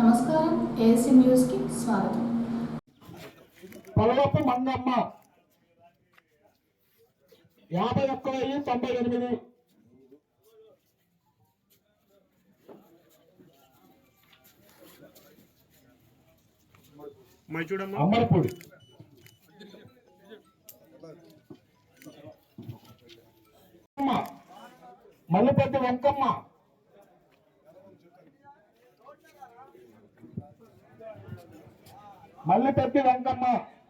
నమస్కారం, ఏఎస్సీ న్యూస్కి స్వాగతం. పొలవపు మంగమ్మ 51,098. అమరపూడి మల్లిపెద్ది వెంకమ్మ మల్లిపెద్ది వెంకమ్మ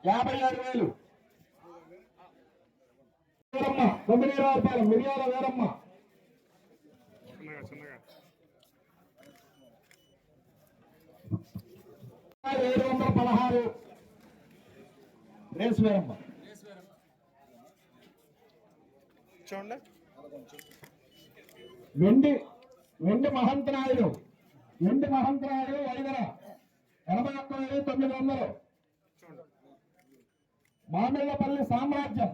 57,000. వీరమ్మ 9,000 రూపాయలు. మిరియాల వీరమ్మ 716. రేస్ వీరమ్మ వెండి మహంతనాయుడు 5 81,900. మామిళ్ళపల్లి సామ్రాజ్యం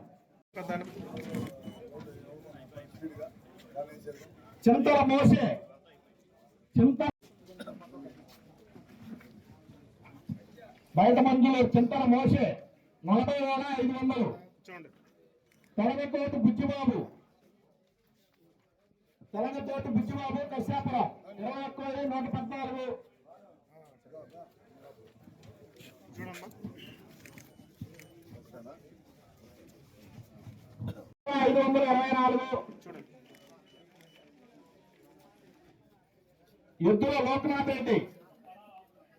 చింతల మోసే బయట మంజులు చింతల మోసే 40,500. తెలగతోటి బుజ్జిబాబు కశ్యాపురం 21,114. 524.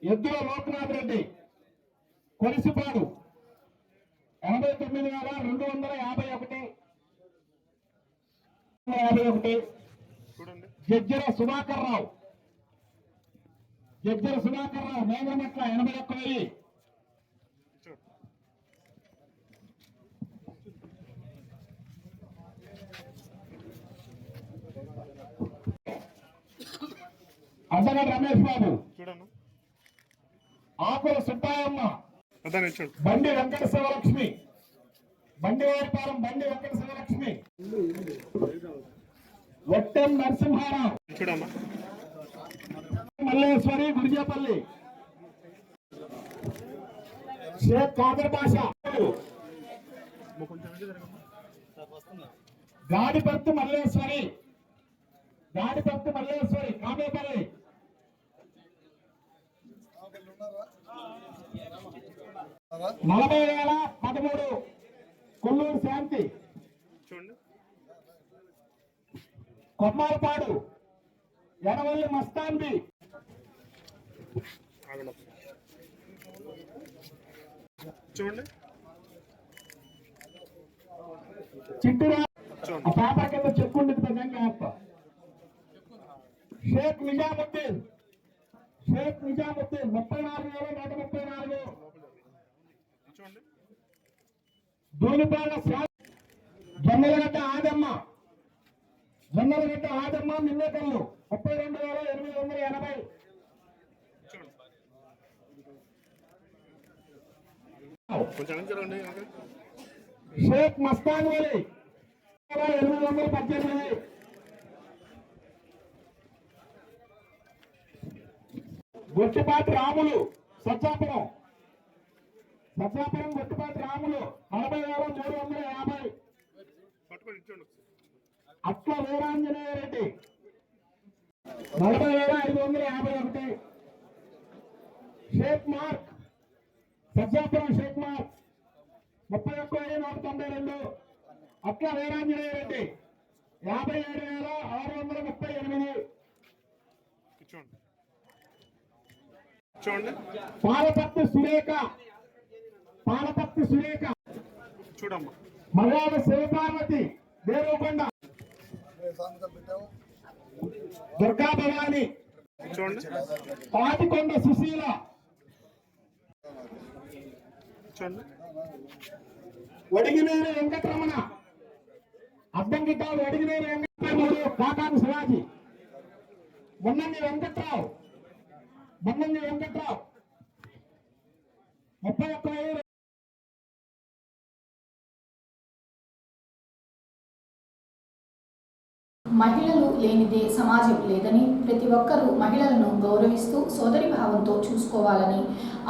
ఎద్దుల లోకనాథ్ రెడ్డి కొలిసిపాడు 89,251. జడ్జర సుధాకర్ రావు మేఘమెట్ల 81,000. అద్దగడ్డ రమేష్ బాబు ఆకుల సుబ్బాయమ్మ బండి వెంకట శివలక్ష్మి బండివారిపాలెం వెంకట శివలక్ష్మి వట్టెం నరసింహారావు మల్లేశ్వరి గురిజేపల్లి షేక్ కాదర్ బాషా గాడిపర్తి మల్లేశ్వరి కామేపల్లి 40,013. కొల్లూరు శాంతి కొమ్మాలపాడు ఎనవల్లి మస్తాన్బి చిట్టూరు ఆ పేపర్ కింద చెప్పుండేది ప్రజంగా షేక్ నిజాముద్దీన్ 34,134. దూలిపాల జొన్నలగడ్డ ఆదమ్మ మిన్నకల్లు 32,880. షేక్ మస్తాన్ వలి 818. గొట్టిపాటి రాములు సత్యాపురం గొట్టిపాటి రాములు 40,350. అట్ల వీరాంజనేయ రెడ్డి 40,551. షేక్ మార్క్ సత్యాపురం 31,192. అట్ల వీరాంజనేయ రెడ్డి 57,638. పాలపత్తి సురేఖ చూడమ్మా మగాడ శివపార్వతి దేవకొండ దుర్గా భవాని పాటికొండ సుశీల వడిగినేరు వెంకటరమణ అద్దంకిట వడిగినేరు వెంకటరావు కాకాని శివాజీ మొన్నంగి వెంకట్రావు 31,000. మహిళలు లేనిదే సమాజం లేదని, ప్రతి ఒక్కరూ మహిళలను గౌరవిస్తూ సోదరి భావంతో చూసుకోవాలని,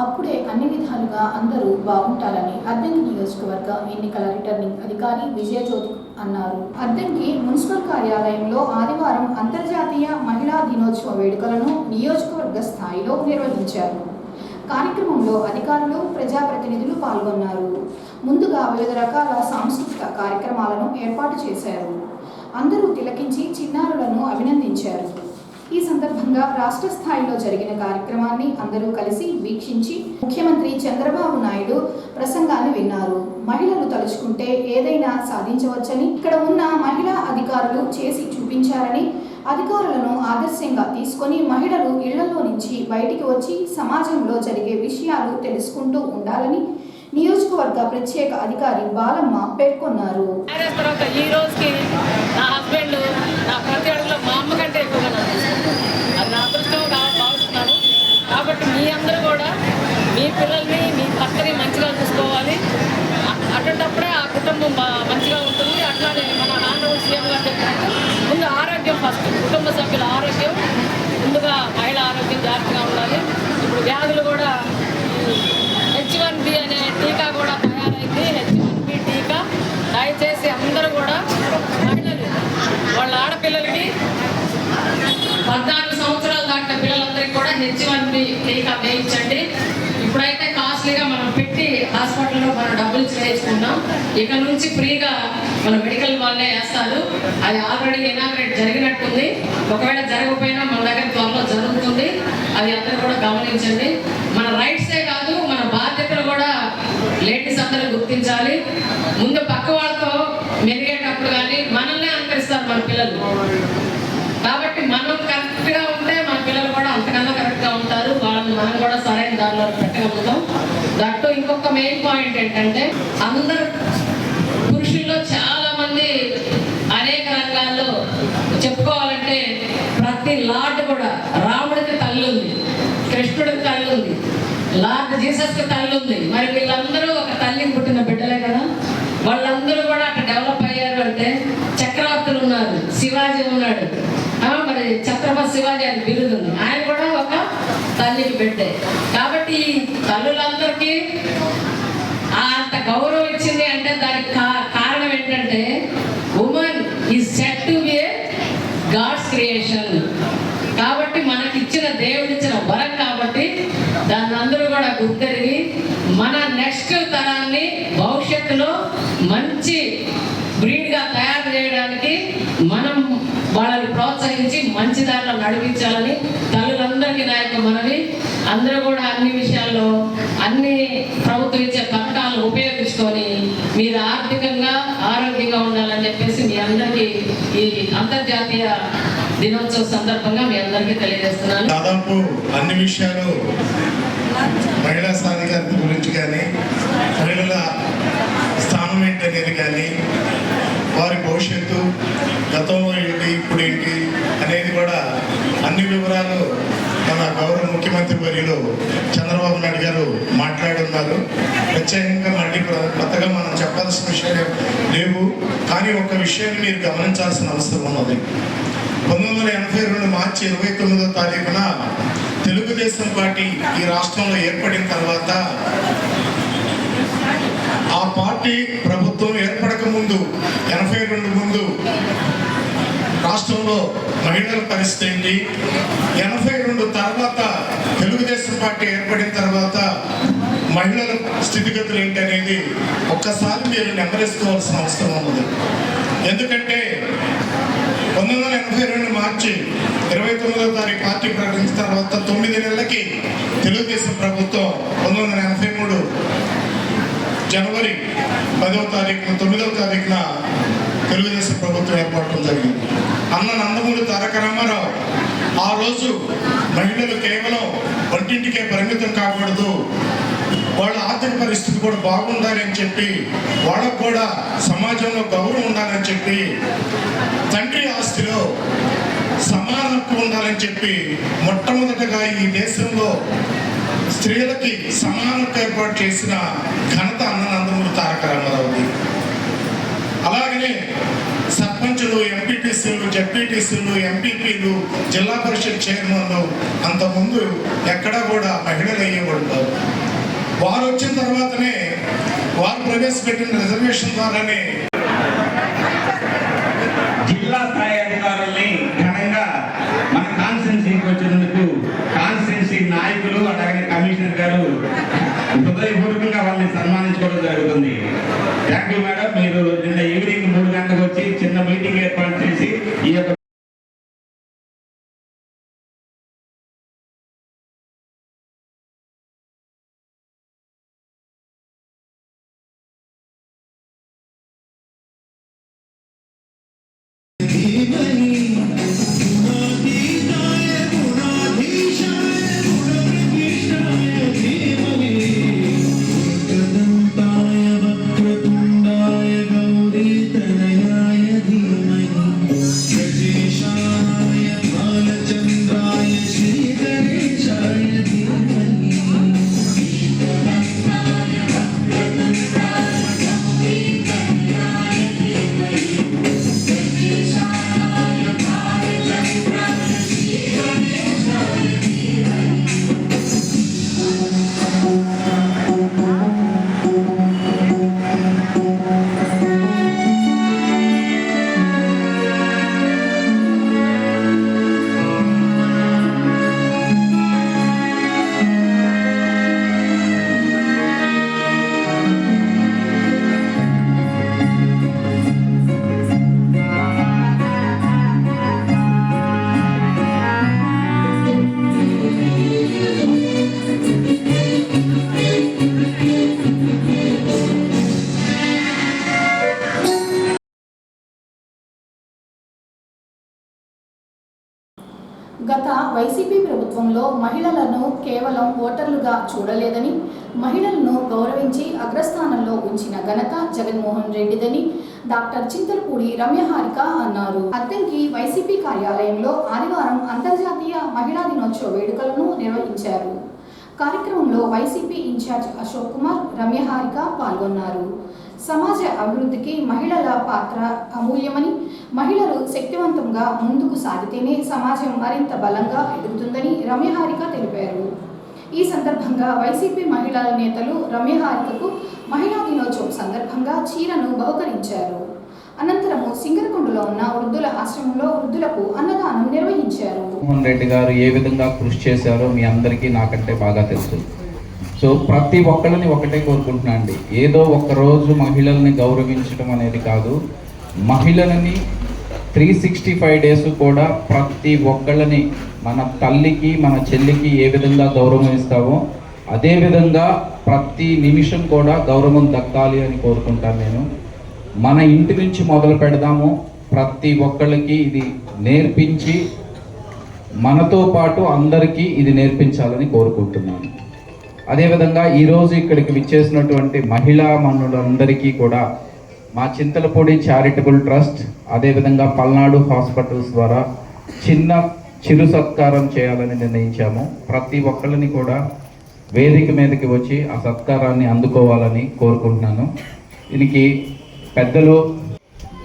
అప్పుడే అన్ని విధాలుగా అందరూ బాగుంటారని అద్దంకి నియోజకవర్గ ఎన్నికల రిటర్నింగ్ అధికారి విజయజ్యోతి అన్నారు. అద్దంకి మున్సిపల్ కార్యాలయంలో ఆదివారం అంతర్జాతీయ మహిళా దినోత్సవ వేడుకలను నియోజకవర్గ స్థాయిలో నిర్వహించారు. కార్యక్రమంలో అధికారులు, ప్రజాప్రతినిధులు పాల్గొన్నారు. ముందుగా వివిధ రకాల సాంస్కృతిక కార్యక్రమాలను ఏర్పాటు చేశారు. అందరూ తిలకించి చిన్నారులను అభినందించారు. ఈ సందర్భంగా రాష్ట్ర స్థాయిలో జరిగిన కార్యక్రమాన్ని అందరూ కలిసి వీక్షించి ముఖ్యమంత్రి చంద్రబాబు నాయుడు ప్రసంగాన్ని విన్నారు. మహిళలు తలుచుకుంటే ఏదైనా సాధించవచ్చని, ఇక్కడ ఉన్న మహిళా అధికారులు చేసి చూపించారని, అధికారులను ఆదర్శంగా తీసుకొని మహిళలు ఇళ్లలో నుంచి బయటికి వచ్చి సమాజంలో జరిగే విషయాలు తెలుసుకుంటూ ఉండాలని నియోజకవర్గ ప్రత్యేక అధికారి బాలమ్మ పేర్కొన్నారు. ఈ రోజుకి నా హస్బెండ్ నా ప్రతి అడుగులో మా అమ్మ కంటే ఎక్కువగా అది నా అదృష్టంగా భావిస్తున్నాను. కాబట్టి మీ అందరూ కూడా మీ పిల్లల్ని, మీ భర్తని మంచిగా చూసుకోవాలి. అటువంటిప్పుడే ఆ కుటుంబం మంచిగా ఉంటుంది. అట్లానే మన నాన్నగారు సీఎం గారు చెప్పినట్టు ముందు ఆరోగ్యం ఫస్ట్, కుటుంబ సభ్యుల ఆరోగ్యం ముందుగా, మహిళ ఆరోగ్యం జాగ్రత్తగా ఉండాలి. ఇప్పుడు వ్యాధులు కూడా H1B అనే టీకా కూడా తయారైంది. H1B టీకా దయచేసి అందరూ కూడా మహిళలు వాళ్ళ ఆడపిల్లలకి 14 సంవత్సరాలు దాటిన పిల్లలందరికీ కూడా H1B టీకా వేయించండి. ఇప్పుడైతే కాస్ట్లీగా మనం పెట్టి హాస్పిటల్లో మనం డబ్బులు వేసుకున్నాం. ఇక నుంచి ఫ్రీగా మన మెడికల్ వాళ్ళే వేస్తారు. అది ఆల్రెడీ ఇనాగ్రేట్ జరిగినట్టుంది. ఒకవేళ జరగకపోయినా మన దగ్గర త్వరలో జరుగుతుంది. అది అందరూ కూడా గమనించండి. మన రైట్సే కాదు, మన బాధ్యతలు కూడా లేడీస్ అందరూ గుర్తించాలి. ముందు పక్క వాళ్ళతో మెరిగేటప్పుడు కానీ మనల్నే అనుకరిస్తారు మన పిల్లలు. కాబట్టి మనం కరెక్ట్గా ఉంటే మన పిల్లలు కూడా అంతకన్నా కరెక్ట్గా ఉంటారు. వాళ్ళని మనం కూడా సరైన దారిలో పెట్టగలుగుతాం. దట్టు ఇంకొక మెయిన్ పాయింట్ ఏంటంటే, అందరు పురుషుల్లో చాలా మంది అనేక రంగాల్లో చెప్పుకోవాలంటే ప్రతి లార్డ్ కూడా, రాముడికి తల్లి ఉంది, కృష్ణుడికి తల్లి ఉంది, లార్డ్ జీసస్కి తల్లి ఉంది. మరి వీళ్ళందరూ ఒక తల్లికి పుట్టిన బిడ్డలే కదా. వాళ్ళందరూ కూడా అక్కడ డెవలప్ అయ్యారు అంటే చక్రవర్తులు ఉన్నారు, శివాజీ ఉన్నాడు, మరి ఛత్రపతి శివాజీ అని బిరుదు ఉంది, ఆయన కూడా ఒక తల్లికి బిడ్డే. కాబట్టి ఈ తల్లులందరికీ అంత గౌరవం ఇచ్చింది అంటే దానికి కారణం ఏంటంటే, women is set to be a God's creation. కాబట్టి మనకి ఇచ్చిన దేవుడిచ్చిన వరం కాబట్టి దాన్ని అందరూ కూడా గుర్తెరిగి మన నెక్స్ట్ తరాన్ని భవిష్యత్తులో మంచి బ్రీడ్గా తయారు చేయడానికి మనం వాళ్ళని ప్రోత్సహించి మంచి దారిలో నడిపించాలని తల్లులందరికీ నా యొక్క మనవి. అందరూ కూడా అన్ని విషయాల్లో అన్ని ప్రభుత్వం ఇచ్చే పథకాలను ఉపయోగించుకొని మీరు ఆర్థికంగా ఆరోగ్యంగా ఉండాలని చెప్పేసి మీ అందరికీ ఈ అంతర్జాతీయ దినోత్సవ సందర్భంగా మీ అందరికీ తెలియజేస్తున్నాను. దాదాపు అన్ని విషయాలు మహిళా సాధికారత గురించి కానీ, మహిళల స్థానం ఏంటనేది కానీ, వారి భవిష్యత్తు గతంలో ఏంటి ఇప్పుడు ఏంటి అనేది కూడా అన్ని వివరాలు మన గౌరవ ముఖ్యమంత్రి వర్యులు చంద్రబాబు నాయుడు గారు మాట్లాడున్నారు. ప్రత్యేకంగా మళ్ళీ కొత్తగా మనం చెప్పాల్సిన విషయాలు లేవు. కానీ ఒక విషయాన్ని మీరు గమనించాల్సిన అవసరం ఉన్నది. 1982 మార్చి 29వ తారీఖున తెలుగుదేశం పార్టీ ఈ రాష్ట్రంలో ఏర్పడిన తర్వాత, ఆ పార్టీ ప్రభుత్వం ఏర్పడక ముందు 82 ముందు రాష్ట్రంలో మహిళల పరిస్థితి ఏంటి, 82 తర్వాత తెలుగుదేశం పార్టీ ఏర్పడిన తర్వాత మహిళల స్థితిగతులు ఏంటి అనేది ఒక్కసారి మీరు నెమరేసుకోవాల్సిన అవసరం ఉన్నది. ఎందుకంటే 1982 మార్చి 29వ తారీఖు పార్టీ ప్రకటించిన తర్వాత 9 నెలలకి తెలుగుదేశం ప్రభుత్వం 1983 జనవరి 10వ తారీఖున 9వ తారీఖున తెలుగుదేశం ప్రభుత్వం ఏర్పడటం జరిగింది. అన్న నందమూరి తారక రామారావు ఆ రోజు మహిళలు కేవలం వంటింటికే పరిమితం కాకూడదు, వాళ్ళ ఆర్థిక పరిస్థితి కూడా బాగుండాలి అని చెప్పి, వాళ్ళకు కూడా సమాజంలో గౌరవం ఉండాలని చెప్పి, తండ్రి ఆస్తిలో సమాన హక్కు ఉండాలని చెప్పి మొట్టమొదటగా ఈ దేశంలో స్త్రీలకి సమాన హక్కు ఏర్పాటు చేసిన ఘనత అన్న నందమూరి తారక రామారావుది. అలాగనే సర్పంచులు, ఎంపీటీసీలు, జడ్పీటీసీలు, ఎంపీపీలు, జిల్లా పరిషత్ చైర్మన్లు అంతకుముందు ఎక్కడా కూడా మహిళలు అయ్యేవాళ్ళు. వారు వచ్చిన తర్వాతనే వారు ప్రవేశపెట్టిన రిజర్వేషన్ ద్వారానే జిల్లా స్థాయి అధికారుల్ని ఘనంగా మన కాన్స్టిట్యున్సీకి వచ్చినందుకు కాన్స్టిట్యున్సీ నాయకులు అలాగే కమిషనర్ గారు హృదయపూర్వకంగా వాళ్ళని సన్మానించుకోవడం జరుగుతుంది. Thank you madam. మీరు నిన్న ఈవినింగ్ 3 గంటలకు వచ్చి చిన్న మీటింగ్ ఏర్పాటు చేసి ఈ యొక్క గత వైసీపీ ప్రభుత్వంలో మహిళలను కేవలం ఓటర్లుగా చూడలేదని, మహిళలను గౌరవించి అగ్రస్థానంలో ఉంచిన ఘనత జగన్మోహన్ రెడ్డిదని డాక్టర్ చింతలపూడి రమ్యహారిక అన్నారు. అద్దంకి వైసీపీ కార్యాలయంలో ఆదివారం అంతర్జాతీయ మహిళా దినోత్సవ వేడుకలను నిర్వహించారు. కార్యక్రమంలో వైసీపీ ఇన్ఛార్జ్ అశోక్ కుమార్, రమ్యహారిక పాల్గొన్నారు. సమాజ అభివృద్ధికి మహిళల పాత్ర అమూల్యమని, మహిళలు శక్తివంతంగా ముందుకు సాగితేనే సమాజం మరింత బలంగా ఎదుగుతుందని రమ్యహారిక తెలిపారు. ఈ సందర్భంగా వైసీపీ మహిళా నేతలు రమ్యహారికకు మహిళా దినోత్సవం సందర్భంగా చీరను బహుకరించారు. అనంతరము సింగరకొండలో ఉన్న వృద్ధుల ఆశ్రమంలో వృద్ధులకు అన్నదానం నిర్వహించారు. జగన్మోహన్ రెడ్డి గారు ఏ విధంగా కృషి చేశారో మీ అందరికీ నాకంటే బాగా తెలుసు. సో ప్రతి ఒక్కళ్ళని ఒకటే కోరుకుంటున్నా అండి, ఏదో ఒక్కరోజు మహిళల్ని గౌరవించడం అనేది కాదు, మహిళలని 365 డేస్ కూడా ప్రతి ఒక్కళ్ళని మన తల్లికి మన చెల్లికి ఏ విధంగా గౌరవం ఇస్తామో అదే విధంగా ప్రతి నిమిషం కూడా గౌరవం దక్కాలి అని కోరుకుంటాను నేను. మన ఇంటి నుంచి మొదలు పెడదాము, ప్రతి ఒక్కళ్ళకి ఇది నేర్పించి మనతో పాటు అందరికీ ఇది నేర్పించాలని కోరుకుంటున్నాను. అదేవిధంగా ఈరోజు ఇక్కడికి విచ్చేసినటువంటి మహిళా మనులందరికీ కూడా మా చింతలపూడి చారిటబుల్ ట్రస్ట్, అదేవిధంగా పల్నాడు హాస్పిటల్స్ ద్వారా చిరు సత్కారం చేయాలని నిర్ణయించాము. ప్రతి ఒక్కళ్ళని కూడా వేదిక మీదకి వచ్చి ఆ సత్కారాన్ని అందుకోవాలని కోరుకుంటున్నాను. దీనికి పెద్దలు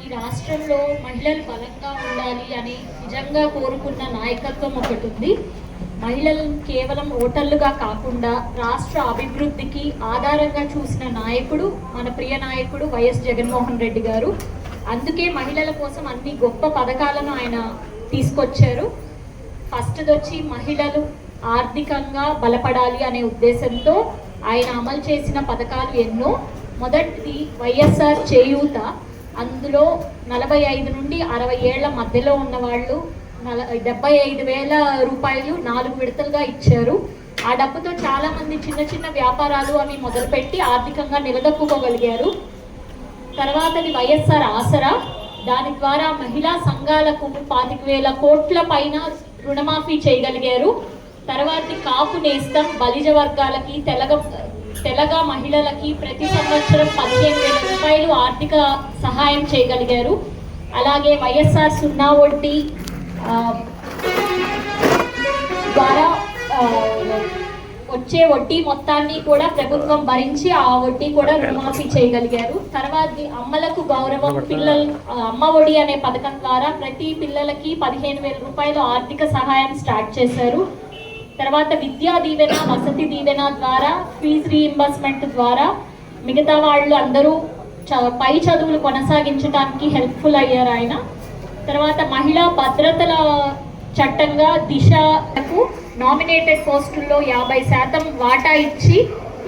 ఈ రాష్ట్రంలో మహిళలు బలంగా ఉండాలి అని నిజంగా కోరుకున్న నాయకత్వం ఒకటి ఉంది. మహిళలను కేవలం ఓటర్లుగా కాకుండా రాష్ట్ర అభివృద్ధికి ఆధారంగా చూసిన నాయకుడు మన ప్రియ నాయకుడు వైఎస్ జగన్మోహన్ రెడ్డి గారు. అందుకే మహిళల కోసం అన్ని గొప్ప పథకాలను ఆయన తీసుకొచ్చారు. ఫస్ట్ వచ్చి మహిళలు ఆర్థికంగా బలపడాలి అనే ఉద్దేశంతో ఆయన అమలు చేసిన పథకాలు ఎన్నో. మొదటిది వైఎస్ఆర్ చేయూత. అందులో 45 నుండి 60 ఏళ్ల మధ్యలో ఉన్న వాళ్ళు 75,000 రూపాయలు 4 విడతలుగా ఇచ్చారు. ఆ డబ్బుతో చాలా మంది చిన్న చిన్న వ్యాపారాలు అవి మొదలుపెట్టి ఆర్థికంగా నిలదొక్కుకోగలిగారు. తర్వాతది వైఎస్ఆర్ ఆసరా. దాని ద్వారా మహిళా సంఘాలకు 25,000 కోట్ల పైన రుణమాఫీ చేయగలిగారు. తర్వాతది కాపు నేస్తం. బలిజ వర్గాలకి తెలగ మహిళలకి ప్రతి సంవత్సరం 15,000 రూపాయలు ఆర్థిక సహాయం చేయగలిగారు. అలాగే వైఎస్ఆర్ 0 వడ్డీ ద్వారా వచ్చే వడ్డీ మొత్తాన్ని కూడా ప్రభుత్వం భరించి ఆ వడ్డీ కూడా రుణమాఫీ చేయగలిగారు. తర్వాత అమ్మలకు గౌరవం అమ్మ ఒడి అనే పథకం ద్వారా ప్రతి పిల్లలకి 15,000 రూపాయలు ఆర్థిక సహాయం స్టార్ట్ చేశారు. తర్వాత విద్యా దీవెన, వసతి దీవెన ద్వారా ఫీజు రీయింబర్స్మెంట్ ద్వారా మిగతా వాళ్ళు అందరూ పై చదువులు కొనసాగించడానికి హెల్ప్ఫుల్ అయ్యారు ఆయన. తర్వాత మహిళా భద్రతల చట్టంగా దిశకు నామినేటెడ్ పోస్టుల్లో 50% వాటా ఇచ్చి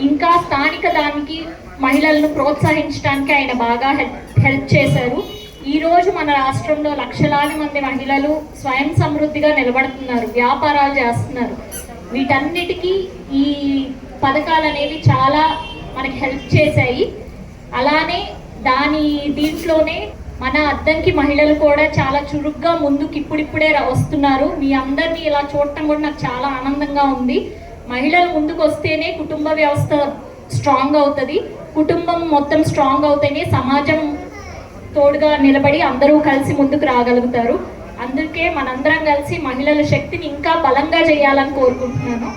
ఇంకా స్థానిక దానికి మహిళలను ప్రోత్సహించడానికి ఆయన బాగా హెల్ప్ చేశారు. ఈరోజు మన రాష్ట్రంలో లక్షలాది మంది మహిళలు స్వయం సమృద్ధిగా నిలబడుతున్నారు, వ్యాపారాలు చేస్తున్నారు. వీటన్నిటికీ ఈ పథకాలు అనేవి చాలా మనకి హెల్ప్ చేశాయి. అలానే దీంట్లోనే మన అద్దంకి మహిళలు కూడా చాలా చురుగ్గా ముందుకు ఇప్పుడిప్పుడే వస్తున్నారు. మీ అందరినీ ఇలా చూడటం కూడా నాకు చాలా ఆనందంగా ఉంది. మహిళలు ముందుకు వస్తేనే కుటుంబ వ్యవస్థ స్ట్రాంగ్ అవుతుంది. కుటుంబం మొత్తం స్ట్రాంగ్ అవుతేనే సమాజం తోడుగా నిలబడి అందరూ కలిసి ముందుకు రాగలుగుతారు. అందుకే మనందరం కలిసి మహిళల శక్తిని ఇంకా బలంగా చేయాలని కోరుకుంటున్నాను.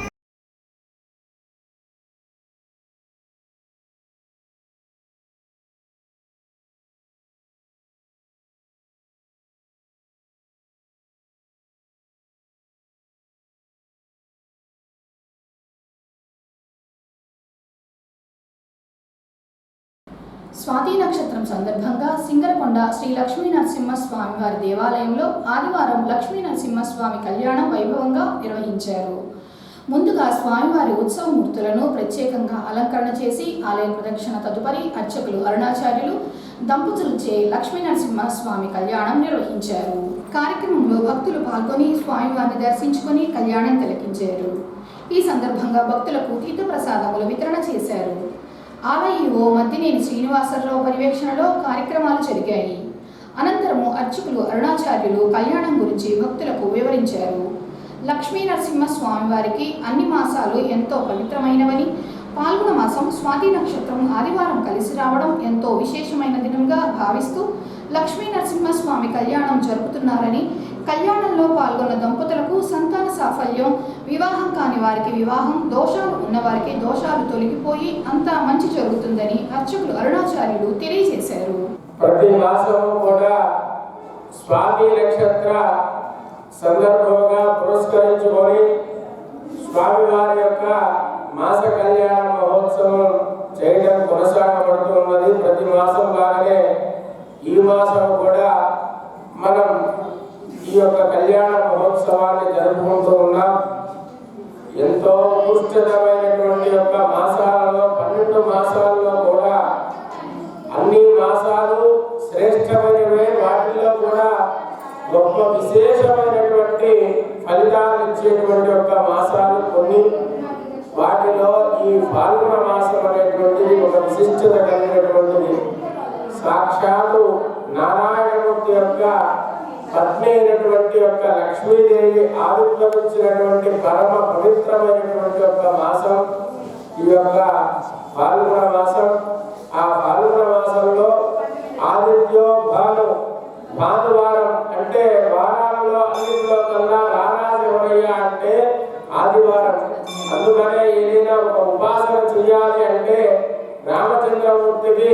స్వాతి నక్షత్రం సందర్భంగా సింగరకొండ శ్రీ లక్ష్మీ నరసింహస్వామి వారి దేవాలయంలో ఆదివారం లక్ష్మీ నరసింహస్వామి కళ్యాణం వైభవంగా నిర్వహించారు. ముందుగా స్వామివారి ఉత్సవమూర్తులను ప్రత్యేకంగా అలంకరణ చేసి ఆలయ ప్రదక్షిణ తదుపరి అర్చకులు అరుణాచార్యులు దంపతులచే లక్ష్మీ నరసింహస్వామి కళ్యాణం నిర్వహించారు. కార్యక్రమంలో భక్తులు పాల్గొని స్వామివారిని దర్శించుకొని కళ్యాణం తిలకించారు. ఈ సందర్భంగా భక్తులకు తీర్థ ప్రసాదములు వితరణ చేశారు. ఆలయో మద్దినేని శ్రీనివాసరావు పర్యవేక్షణలో కార్యక్రమాలు జరిగాయి. అనంతరము అర్చకులు అరుణాచార్యులు కళ్యాణం గురించి భక్తులకు వివరించారు. లక్ష్మీ నరసింహస్వామి వారికి అన్ని మాసాలు ఎంతో పవిత్రమైనవని, పాల్గొన మాసం స్వాతి నక్షత్రం ఆదివారం కలిసి రావడం ఎంతో విశేషమైన దినంగా భావిస్తూ లక్ష్మీ నరసింహస్వామి కళ్యాణం జరుపుతున్నారని, కళ్యాణంలో పాల్గొన్న దంపతులకు సంతాన సాఫల్యం, వివాహం కాని వారికి వివాహం, దోషాలు ఉన్నవారికి దోషాలు తొలగిపోయి అంతా మంచి జరుగుతుందని అర్చకులు అరుణాచార్యులు తెలియజేశారు. ప్రతి మాసము కూడా స్వాతి నక్షత్ర సందర్భంగా పురస్కరించుకొని స్వామివారి యొక్క మాస కళ్యాణ మహోత్సవం చేయడం కొనసాగబడుతూ ఉన్నది. ప్రతి మాసం లాగానే ఈ మాసం కూడా మనం ఈ యొక్క కళ్యాణ మహోత్సవాన్ని జరుపుకుంటూ ఉన్నాం. ఎంతో పుష్టితమైనటువంటి యొక్క మాసాలలో 12 మాసాలలో కూడా అన్ని మాసాలు శ్రేష్టమైనవే. వాటిల్లో కూడా గొప్ప విశేషమైనటువంటి ఫలితాలు ఇచ్చేటువంటి యొక్క మాసాలు కొన్ని. వాటిలో ఈ ఫాల్గుణ మాసం అనేటువంటిది ఒక విశిష్టత కలిగినటువంటిది. సాక్షాత్తు నారాయణమూర్తి యొక్క పత్ని అయినటువంటి యొక్క లక్ష్మీదేవి ఆవిర్భవించినటువంటి పరమ పవిత్రమైనటువంటి యొక్క మాసం ఈ యొక్క ఫాల్గుణ మాసం. ఆ ఫాల్గుణ మాసంలో ఆదిత్యో భానువారం అంటే వారాలలో అన్నింటిలో కన్నా రారాజు ఎవరయ్యా అంటే ఆదివారం. అందుకనే ఏదైనా ఒక ఉపాసన చేయాలి అంటే రామచంద్రమూర్తికి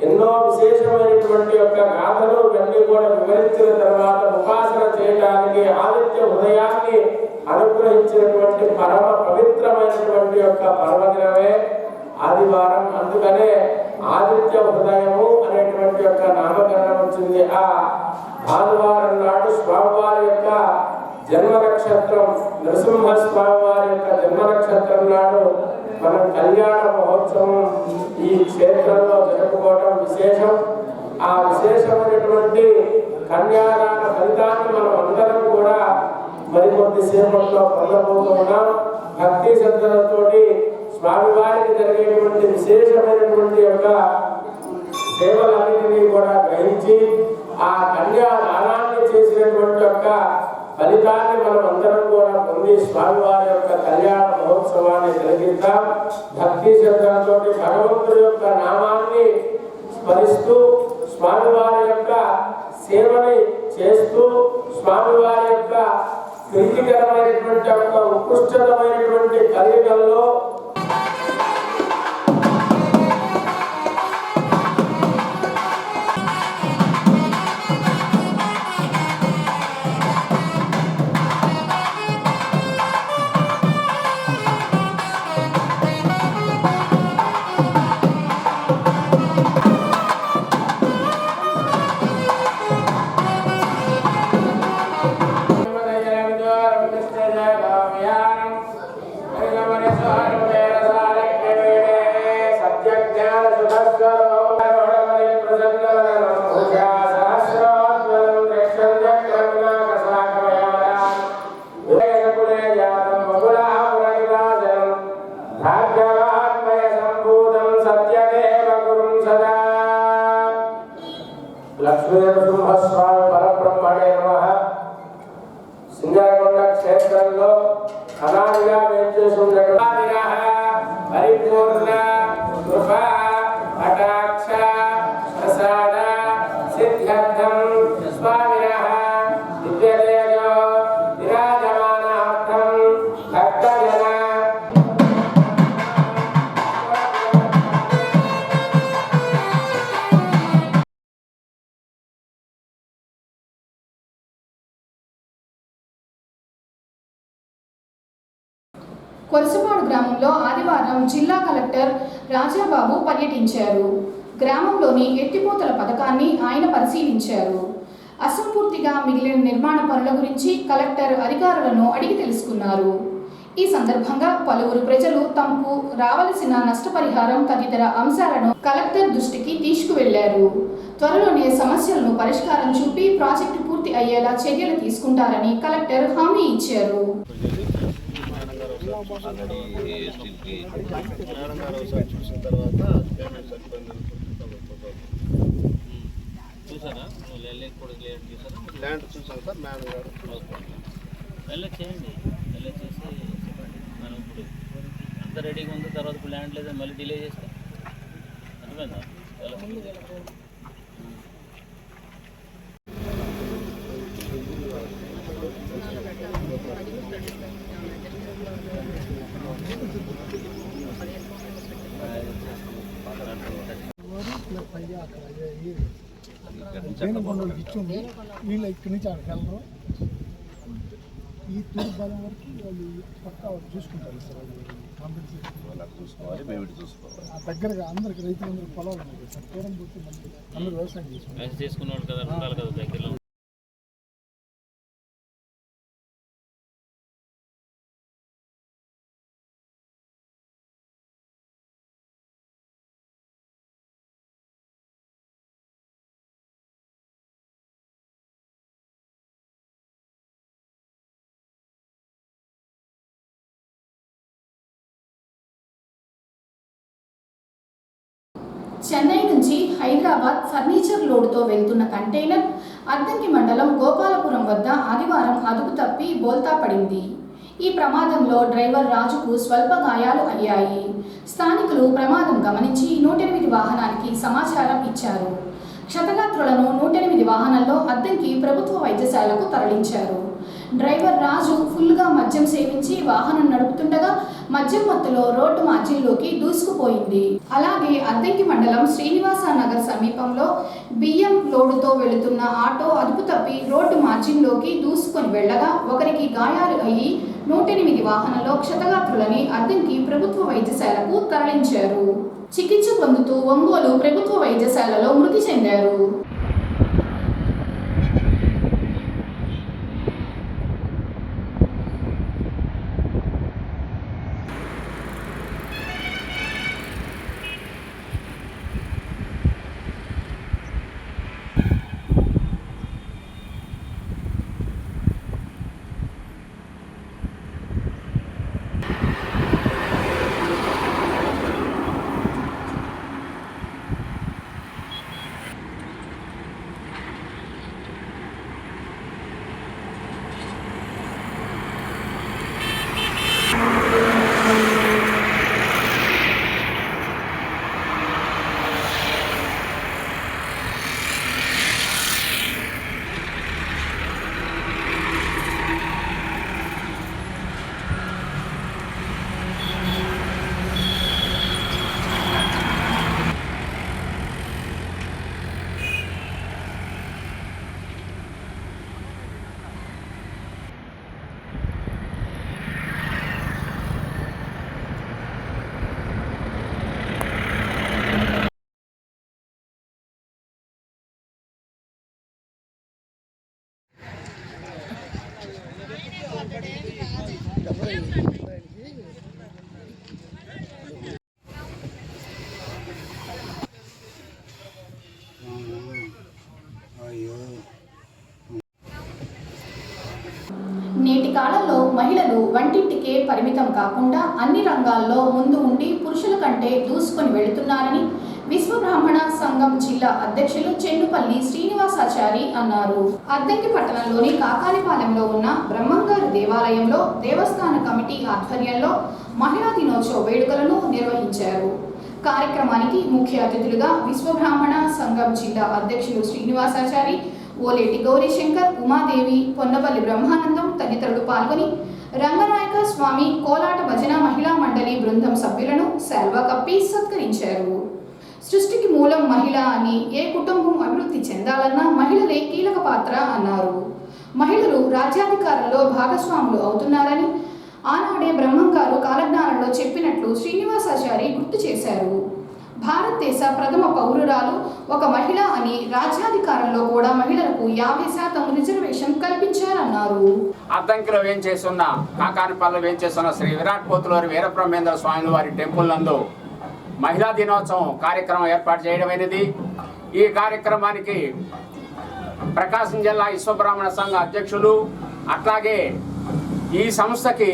ఎన్నో విశేషమైనటువంటి యొక్క గాథలు ఇవన్నీ కూడా వివరించిన తర్వాత ఉపాసన చేయడానికి ఆదిత్య హృదయాన్ని అనుగ్రహించినటువంటి పరమ పవిత్రమైనటువంటి యొక్క పర్వదినమే ఆదివారం. అందుకనే ఆదిత్య హృదయము అనేటువంటి యొక్క నామకరణం వచ్చింది. ఆ ఆదివారం నాడు స్వామివారి యొక్క జన్మ నక్షత్రం నరసింహ స్వామివారి యొక్క జన్మ నక్షత్రం నాడు మనం కళ్యాణ మహోత్సవం ఈ క్షేత్రంలో జరుపుకోవడం విశేషం. ఆ విశేషమైనటువంటి కన్యాదాన ఫలితాన్ని మనం అందరం కూడా మరికొద్ది సేపట్లో పొందబోతున్నాం. భక్తి శ్రద్ధలతోటి స్వామివారికి జరిగేటువంటి విశేషమైనటువంటి యొక్క సేవలన్నింటినీ కూడా గ్రహించి ఆ కన్యాదానాన్ని చేసినటువంటి యొక్క ఫలితాన్ని మనం అందరం కూడా పొంది స్వామివారి యొక్క కళ్యాణ మహోత్సవాన్ని జరిగిద్దాం. భక్తి శ్రద్ధలతో భగవంతుడి యొక్క నామాన్ని స్మరిస్తూ స్వామివారి యొక్క సేవని చేస్తూ స్వామివారి యొక్క ప్రీతికరమైనటువంటి ఒక ఉత్కృష్టమైనటువంటి కలియుగంలో లక్ష్మీనరసింహస్వామి పరబ్రహ్మణే నమః. సింగరకొండ క్షేత్రంలో అనాదిగా వేంచేసుకున్నటువంటి పరిపూర్ణ కృప కటాక్ష ప్రసాద సిద్ధ్యర్థం స్వామినః దివ్యతేజో విరాజమానార్థం భక్తజన కొరసపాడు గ్రామంలో ఆదివారం జిల్లా కలెక్టర్ రాజాబాబు పర్యటించారు. గ్రామంలోని ఎత్తిపోతల పథకాన్ని ఆయన పరిశీలించారు. అసంపూర్తిగా మిగిలిన నిర్మాణ పనుల గురించి కలెక్టర్ అధికారులను అడిగి తెలుసుకున్నారు. ఈ సందర్భంగా పలువురు ప్రజలు తమకు రావలసిన నష్టపరిహారం తదితర అంశాలను కలెక్టర్ దృష్టికి తీసుకువెళ్లారు. త్వరలోనే సమస్యలను పరిష్కారం చూపి ప్రాజెక్టు పూర్తి అయ్యేలా చర్యలు తీసుకుంటారని కలెక్టర్ హామీ ఇచ్చారు. ల్యాండ్ చూసాం సార్ మేడం గారు చేయండి చేసి మనం ఇప్పుడు అంత రెడీగా ఉంది, తర్వాత ఇప్పుడు ల్యాండ్ లేదని మళ్ళీ డిలే చేస్తే అర్థమైందా? ఇచ్చింది వీళ్ళు ఇక్కడి నుంచి అక్కడికి వెళ్ళరు. ఈ తూర్పు బలం వరకు వాళ్ళు పక్కా వాళ్ళు చూసుకుంటారు సార్. ఆ దగ్గరగా అందరికి రైతులందరూ పొలాలు ఉన్నాయి సార్. దూరం పోతే మళ్ళీ అందరూ వ్యవసాయం చేసుకున్నాడు కదా, ఉండాలి కదా దగ్గరలో. చెన్నై నుంచి హైదరాబాద్ ఫర్నిచర్ లోడుతో వెళ్తున్న కంటైనర్ అద్దంకి మండలం గోపాలపురం వద్ద ఆదివారం అదుపు తప్పి బోల్తా పడింది. ఈ ప్రమాదంలో డ్రైవర్ రాజుకు స్వల్ప గాయాలు అయ్యాయి. స్థానికులు ప్రమాదం గమనించి 108 వాహనానికి సమాచారం ఇచ్చారు. క్షతగాత్రులను 108 వాహనంలో అద్దంకి ప్రభుత్వ వైద్యశాలకు తరలించారు. డ్రైవర్ రాజు ఫుల్గా మద్యం సేవించి వాహనం నడుపుతుండగా మద్యం మత్తులో రోడ్డు మార్జిన్లోకి దూసుకుపోయింది. అలాగే అద్దంకి మండలం శ్రీనివాస నగర్ సమీపంలో బియ్యం లోడుతో వెళుతున్న ఆటో అదుపు తప్పి రోడ్డు మార్జిన్లోకి దూసుకొని వెళ్లగా ఒకరికి గాయాలు అయ్యి 108 వాహనంలో క్షతగాత్రులని అద్దంకి ప్రభుత్వ వైద్యశాలకు తరలించారు. చికిత్స పొందుతూ ఒంగోలు ప్రభుత్వ వైద్యశాలలో మృతి చెందారు. కాలంలో మహిళలు వంటింటికే పరిమితం కాకుండా అన్ని రంగాల్లో ముందు ఉండి పురుషుల కంటే దూసుకొని వెళుతున్నారని విశ్వబ్రాహ్మణ సంఘం జిల్లా అధ్యక్షులు చెన్నుపల్లి శ్రీనివాసాచారి అన్నారు. అద్దంకి పట్టణంలోని కాకానిపాలెంలో ఉన్న బ్రహ్మంగారు దేవాలయంలో దేవస్థాన కమిటీ ఆధ్వర్యంలో మహిళా దినోత్సవ వేడుకలను నిర్వహించారు. కార్యక్రమానికి ముఖ్య అతిథులుగా విశ్వబ్రాహ్మణ సంఘం జిల్లా అధ్యక్షులు శ్రీనివాసాచారి, ఓలేటి గౌరీశంకర్, ఉమాదేవి, పొన్నపల్లి బ్రహ్మానందం తదితరులు పాల్గొని రంగనాయక స్వామి కోలాట భజన మహిళా మండలి బృందం సభ్యులను శాల్వా కప్పి సత్కరించారు. సృష్టికి మూలం మహిళ అని, ఏ కుటుంబం అభివృద్ధి చెందాలన్నా మహిళలే కీలక పాత్ర అన్నారు. మహిళలు రాజ్యాధికారంలో భాగస్వాములు అవుతున్నారని ఆనాడే బ్రహ్మంగారు కాలజ్ఞానంలో చెప్పినట్లు శ్రీనివాసాచారి గుర్తు చేశారు. భారతదేశ ప్రథమ పౌరురాలు ఒక మహిళ అని, రాజ్యాధికారంలో కూడా మహిళలకు 50% రిజర్వేషన్ కల్పించారన్నారు. అద్దంకిలో వేంచేస్తున్న కాకానిపల్లిలో వేంచేస్తున్న శ్రీ విరాట్ పోతులూరి వీరబ్రహ్మేంద్ర స్వామి వారి టెంపుల్ నందు మహిళా దినోత్సవం కార్యక్రమం ఏర్పాటు చేయడమైనది. ఈ కార్యక్రమానికి ప్రకాశం జిల్లా విశ్వబ్రాహ్మణ సంఘ అధ్యక్షులు, అట్లాగే ఈ సంస్థకి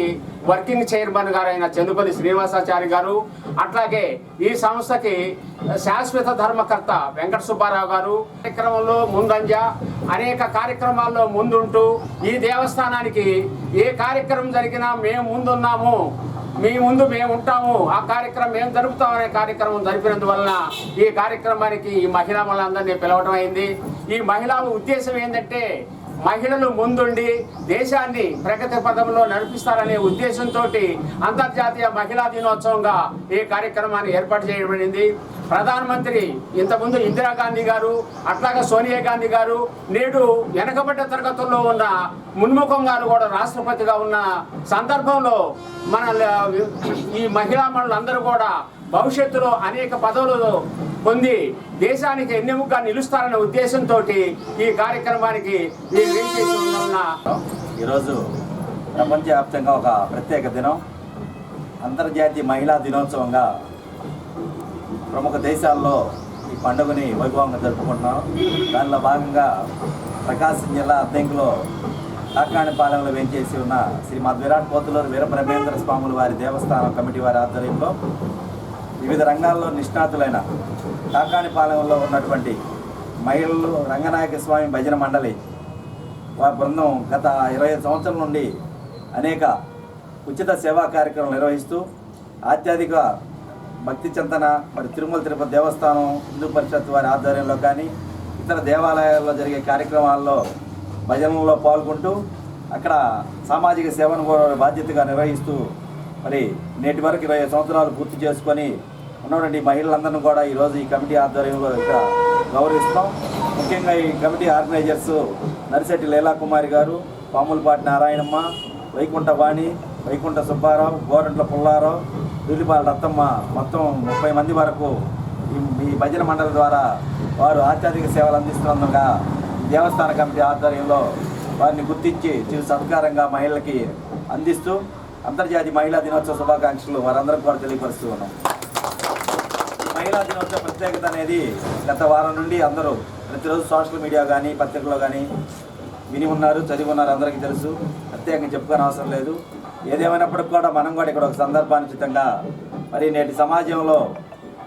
వర్కింగ్ చైర్మన్ గారైన చెన్నుపల్లి శ్రీనివాసాచారి గారు, అట్లాగే ఈ సంస్థకి శాశ్వత ధర్మకర్త వెంకట సుబ్బారావు గారు కార్యక్రమంలో ముందంజ అనేక కార్యక్రమాల్లో ముందుంటూ ఈ దేవస్థానానికి ఏ కార్యక్రమం జరిగినా మేము ముందున్నాము, మీ ముందు మేము ఉంటాము, ఆ కార్యక్రమం మేము జరుపుతామనే కార్యక్రమం జరిపినందువలన ఈ కార్యక్రమానికి ఈ మహిళా మనందరినీ పిలవడం అయింది. ఈ మహిళల ఉద్దేశం ఏంటంటే మహిళలు ముందుండి దేశాన్ని ప్రగతి పథంలో నడిపిస్తారనే ఉద్దేశంతో అంతర్జాతీయ మహిళా దినోత్సవంగా ఈ కార్యక్రమాన్ని ఏర్పాటు చేయబడింది. ప్రధానమంత్రి ఇంతకుముందు ఇందిరాగాంధీ గారు, అట్లాగే సోనియా గాంధీ గారు, నేడు వెనకబడ్డ తరగతుల్లో ఉన్న మున్ముఖం గారు కూడా రాష్ట్రపతిగా ఉన్న సందర్భంలో మన ఈ మహిళా మనులందరూ కూడా భవిష్యత్తులో అనేక పదవులు పొంది దేశానికి ఎన్నెముకగా నిలుస్తారనే ఉద్దేశంతో ఈ కార్యక్రమానికి ఈరోజు ప్రపంచవ్యాప్తంగా ఒక ప్రత్యేక దినం, అంతర్జాతీయ మహిళా దినోత్సవంగా ప్రముఖ దేశాల్లో ఈ పండుగని వైభవంగా జరుపుకుంటున్నాం. దానిలో భాగంగా ప్రకాశం జిల్లా అద్దంకిలో కాకానిపాలెంలో వేంచేసి ఉన్న శ్రీమద్ విరాట్ పోతులూరి వీరబ్రహ్మేంద్ర స్వాముల వారి దేవస్థానం కమిటీ వారి ఆధ్వర్యంలో వివిధ రంగాల్లో నిష్ణాతులైన కాకానిపాలెంలో ఉన్నటువంటి మహిళలు రంగనాయక స్వామి భజన మండలి వారి బృందం గత 25 సంవత్సరాల నుండి అనేక ఉచిత సేవా కార్యక్రమాలు నిర్వహిస్తూ ఆధ్యాత్మిక భక్తి చింతన మరి తిరుమల తిరుపతి దేవస్థానం హిందూ పరిషత్ వారి ఆధ్వర్యంలో కానీ ఇతర దేవాలయాల్లో జరిగే కార్యక్రమాల్లో భజనలో పాల్గొంటూ అక్కడ సామాజిక సేవను కూడా బాధ్యతగా నిర్వహిస్తూ మరి నేటి వరకు 20 సంవత్సరాలు పూర్తి చేసుకొని ఉన్నటువంటి మహిళలందరినీ కూడా ఈరోజు ఈ కమిటీ ఆధ్వర్యంలో ఇక్కడ గౌరవిస్తాం. ముఖ్యంగా ఈ కమిటీ ఆర్గనైజర్స్ నరిశెట్టి లీలాకుమారి గారు, పాములపాటి నారాయణమ్మ, వైకుంఠ వాణి, వైకుంఠ సుబ్బారావు, గోరంట్ల పుల్లారావు, దూలిపాల రత్తమ్మ, మొత్తం 30 మంది వరకు ఈ భజన మండలి ద్వారా వారు ఆధ్యాత్మిక సేవలు అందిస్తున్నందుగా దేవస్థాన కమిటీ ఆధ్వర్యంలో వారిని గుర్తించి చిరు సత్కారంగా మహిళలకి అందిస్తూ అంతర్జాతీయ మహిళా దినోత్సవ శుభాకాంక్షలు వారందరికీ కూడా తెలియపరుస్తూ ఉన్నాం. మహిళా దినోత్సవ ప్రత్యేకత అనేది గత వారం నుండి అందరూ ప్రతిరోజు సోషల్ మీడియా కానీ పత్రికల్లో కానీ విని ఉన్నారు, చదివి ఉన్నారు, అందరికీ తెలుసు, ప్రత్యేకంగా చెప్పుకోని అవసరం లేదు. ఏదేమైనప్పటికి కూడా మనం కూడా ఇక్కడ ఒక సందర్భానుచితంగా మరి నేటి సమాజంలో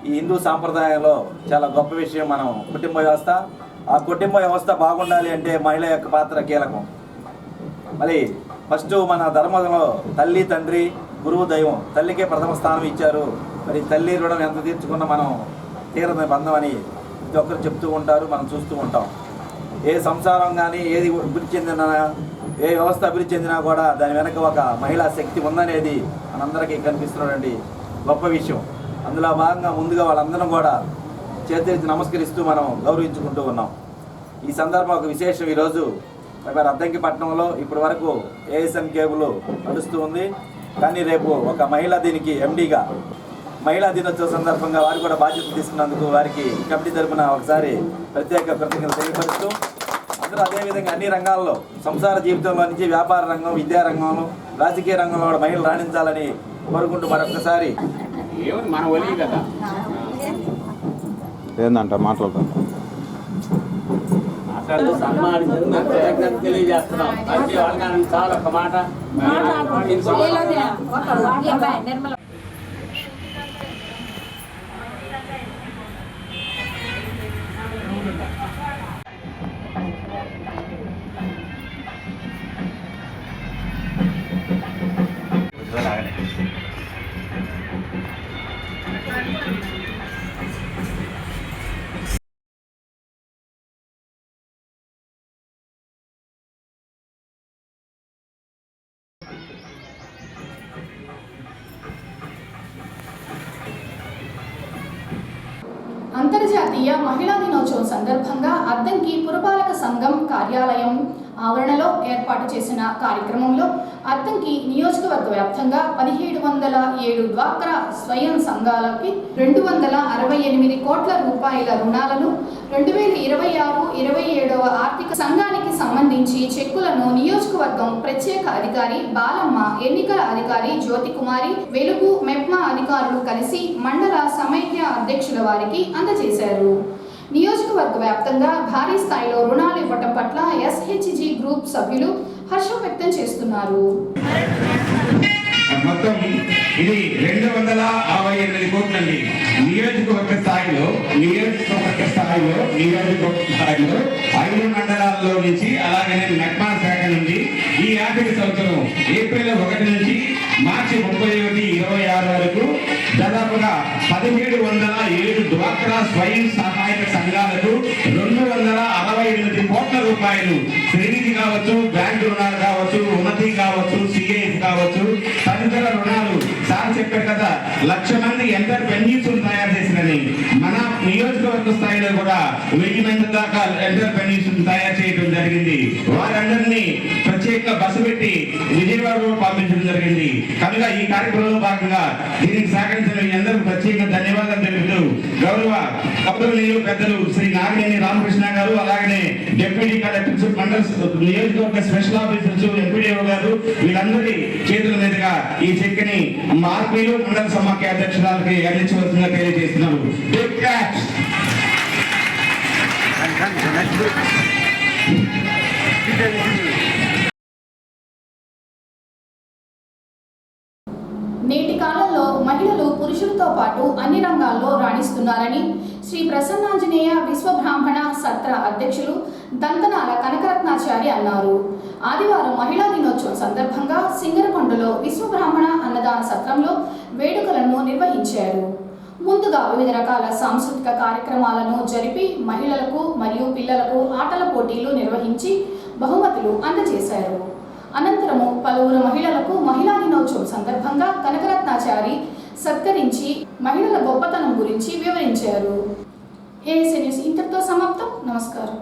ఈ హిందూ సాంప్రదాయంలో చాలా గొప్ప విషయం మనం కుటుంబ వ్యవస్థ. ఆ కుటుంబ వ్యవస్థ బాగుండాలి అంటే మహిళ యొక్క పాత్ర కీలకం. మరి ఫస్ట్ మన ధర్మంలో తల్లి, తండ్రి, గురువు, దైవం, తల్లికే ప్రథమ స్థానం ఇచ్చారు. మరి తల్లి రుణం ఎంత తీర్చుకున్నా మనం తీరని బంధం అని ప్రతి ఒక్కరు చెప్తూ ఉంటారు, మనం చూస్తూ ఉంటాం. ఏ సంసారం కానీ ఏది అభివృద్ధి చెందినా, ఏ వ్యవస్థ అభివృద్ధి చెందినా కూడా దాని వెనక ఒక మహిళా శక్తి ఉందనేది మనందరికీ కనిపిస్తున్నటువంటి గొప్ప విషయం. అందులో భాగంగా ముందుగా వాళ్ళందరం కూడా చేతులెత్తి నమస్కరిస్తూ మనం గౌరవించుకుంటూ ఉన్నాం. ఈ సందర్భం ఒక విశేషం. ఈరోజు మరి అద్దంకి పట్టణంలో ఇప్పటి వరకు ఏఎస్ఎం కేబుల్ నడుస్తూ ఉంది, కానీ రేపు ఒక మహిళా దీనికి ఎండీగా మహిళా దినోత్సవ సందర్భంగా వారు కూడా బాధ్యత తీసుకున్నందుకు వారికి కమిటీ తరపున ఒకసారి ప్రత్యేక కృతజ్ఞతలు తెలియపరుస్తూ అందరూ అదేవిధంగా అన్ని రంగాల్లో సంసార జీవితంలో నుంచి వ్యాపార రంగం, విద్యా రంగంలో, రాజకీయ రంగంలో కూడా మహిళలు రాణించాలని కోరుకుంటూ మరొకసారి మన ఒలి కదా ఏందంట మాట్లాడతాం. సన్మానించారు మేము కృతజ్ఞత తెలియజేస్తున్నాం. అయితే వాళ్ళకి చాలా ఒక మాట అంతర్జాతీయ మహిళా దినోత్సవం సందర్భంగా అద్దంకి పురపాలక సంఘం కార్యాలయం ఆవరణలో ఏర్పాటు చేసిన కార్యక్రమంలో అద్దంకి నియోజకవర్గ వ్యాప్తంగా 1707 డ్వాక్రా స్వయం సంఘాలకి 268 కోట్ల రూపాయల రుణాలను 2026-27వ ఆర్థిక సంఘానికి సంబంధించి చెక్కులను నియోజకవర్గం ప్రత్యేక అధికారి బాలమ్మ, ఎన్నికల అధికారి జ్యోతికుమారి, వెలుగు మెప్మా అధికారులు కలిసి మండల సమైక్య అధ్యక్షుల వారికి అందజేశారు. నియోజకవర్గ వ్యాప్తంగా భారీ స్థాయిలో రుణాలు ఇవ్వటం పట్ల ఎస్హెచ్జి గ్రూప్ సభ్యులు హర్షం వ్యక్తం చేస్తున్నారు. మొత్తం ఇది 268 కోట్లండి. నియోజకవర్గ స్థాయిలో 5 మండలాల్లో నుంచి అలాగనే మెప్మా శాఖ నుంచి ఈ ఆర్థిక సంవత్సరం ఏప్రిల్ 1 నుంచి మార్చి 31, 26 వరకు దాదాపుగా 1707 డ్వాక్రా స్వయం సహాయక సంఘాలకు 268 కోట్ల రూపాయలు శ్రీనిధి కావచ్చు, బ్యాంకు రుణాలు కావచ్చు, ఉన్నతి కావచ్చు, సిఐఎఫ్ కావచ్చు, తదితర రుణాలు. సార్ చెప్పారు కదా 1,00,000 మంది ఎంటర్‌ప్రెన్యూర్స్ తయారు చేసినని. మన నియోజకవర్గ స్థాయిలో కూడా 1000 మంది దాకా ఎంటర్‌ప్రెన్యూర్స్ తయారు చేయడం జరిగింది. వారందరినీ ప్రత్యేక బస్సు పెట్టి విజయవాడలో పంపించడం జరిగింది. కనుక ఈ కార్యక్రమంలో భాగంగా దీనికి సహకరించిన అందరూ ప్రత్యేక ధన్యవాదాలు తెలుపుతూ గౌరవ కౌరవనీయులు పెద్దలు శ్రీ నాగినేని రామకృష్ణ గారు, అలాగనే డిప్యూటీ కలెక్టర్స్, మండల నియోజకవర్గ స్పెషల్ ఆఫీసర్స్, ఎంపీడీఓ గారు, వీళ్ళందరి చేతుల మీదుగా ఈ చెక్ని మార్పీలు మండల సమాఖ్య అధ్యక్షురాలకి అందించవలసిందిగా తెలియజేస్తున్నారు. నేటి కాలంలో మహిళలు పురుషులతో పాటు అన్ని రంగాల్లో రాణిస్తున్నారని శ్రీ ప్రసన్నాంజనేయ విశ్వబ్రాహ్మణ సత్ర అధ్యక్షులు దంతనాల కనకరత్నాచారి అన్నారు. ఆదివారం మహిళా దినోత్సవం సందర్భంగా సింగరకొండలో విశ్వబ్రాహ్మణ అన్నదాన సత్రంలో వేడుకలను నిర్వహించారు. ముందుగా వివిధ రకాల సాంస్కృతిక కార్యక్రమాలను జరిపి మహిళలకు మరియు పిల్లలకు ఆటల పోటీలు నిర్వహించి బహుమతులు అందజేశారు. అనంతరము పలువురు మహిళలకు మహిళా దినోత్సవం సందర్భంగా కనకరత్నాచారి సత్కరించి మహిళల గొప్పతనం గురించి వివరించారు. ఏఎస్ఎన్ న్యూస్ ఇంతటితో సమాప్తం. నమస్కారం.